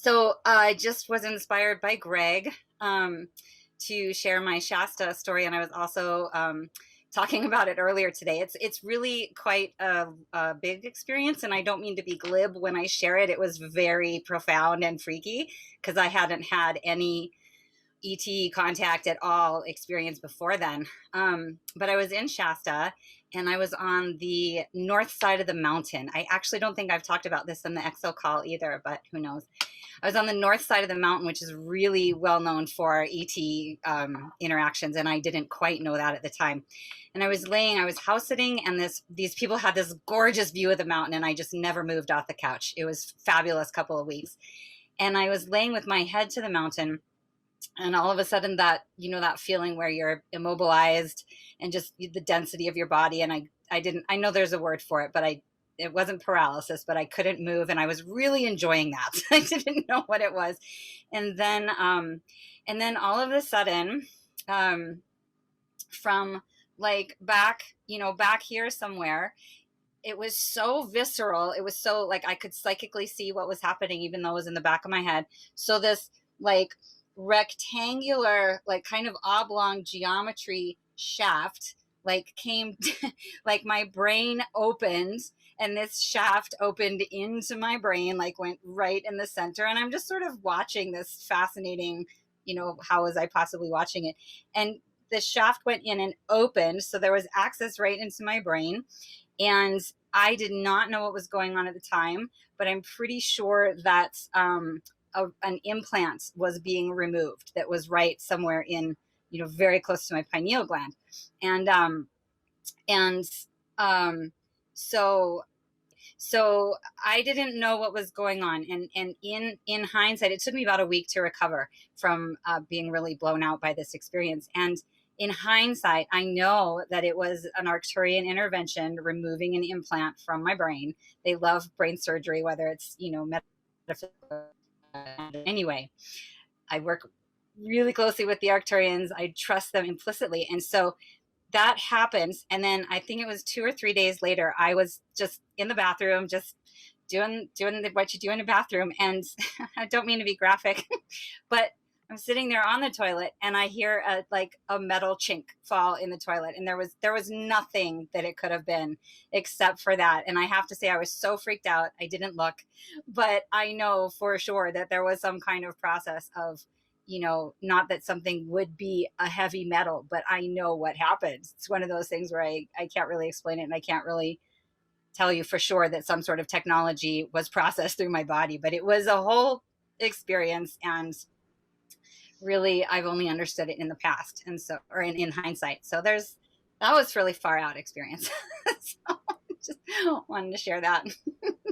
So I just was inspired by Greg to share my Shasta story, and I was also talking about it earlier today. It's really quite a big experience, and I don't mean to be glib when I share it. It was very profound and freaky because I hadn't had any ET contact at all experience before then. But I was in Shasta and I was on the north side of the mountain. I actually don't think I've talked about this in the EXO call either, but who knows. I was on the north side of the mountain, which is really well known for ET interactions, and I didn't quite know that at the time. And I was house sitting, and these people had this gorgeous view of the mountain, and I just never moved off the couch. It was fabulous couple of weeks. And I was laying with my head to the mountain, and all of a sudden that feeling where you're immobilized and just the density of your body. And I know there's a word for it, but it wasn't paralysis, but I couldn't move, and I was really enjoying that. I didn't know what it was. And then all of a sudden, from like back here somewhere, it was so visceral. It was so like I could psychically see what was happening, even though it was in the back of my head. So this like rectangular, like kind of oblong geometry shaft like came like my brain opened, and this shaft opened into my brain, like went right in the center. And I'm just sort of watching this fascinating, how was I possibly watching it? And the shaft went in and opened, so there was access right into my brain. And I did not know what was going on at the time, but I'm pretty sure that an implant was being removed that was right somewhere in, very close to my pineal gland. And and so so I didn't know what was going on. And in hindsight, it took me about a week to recover from being really blown out by this experience. And in hindsight, I know that it was an Arcturian intervention removing an implant from my brain. They love brain surgery, whether it's, metaphysical. Anyway, I work really closely with the Arcturians. I trust them implicitly. And so that happens. And then I think it was 2 or 3 days later, I was just in the bathroom, just doing what you do in a bathroom. And I don't mean to be graphic, but I'm sitting there on the toilet, and I hear a metal chink fall in the toilet. And there was nothing that it could have been except for that. And I have to say, I was so freaked out. I didn't look, but I know for sure that there was some kind of process of, not that something would be a heavy metal, but I know what happens. It's one of those things where I can't really explain it, and I can't really tell you for sure that some sort of technology was processed through my body, but it was a whole experience. And really, I've only understood it in the past, and so, or in hindsight. So that was really far out experience. So just wanted to share that.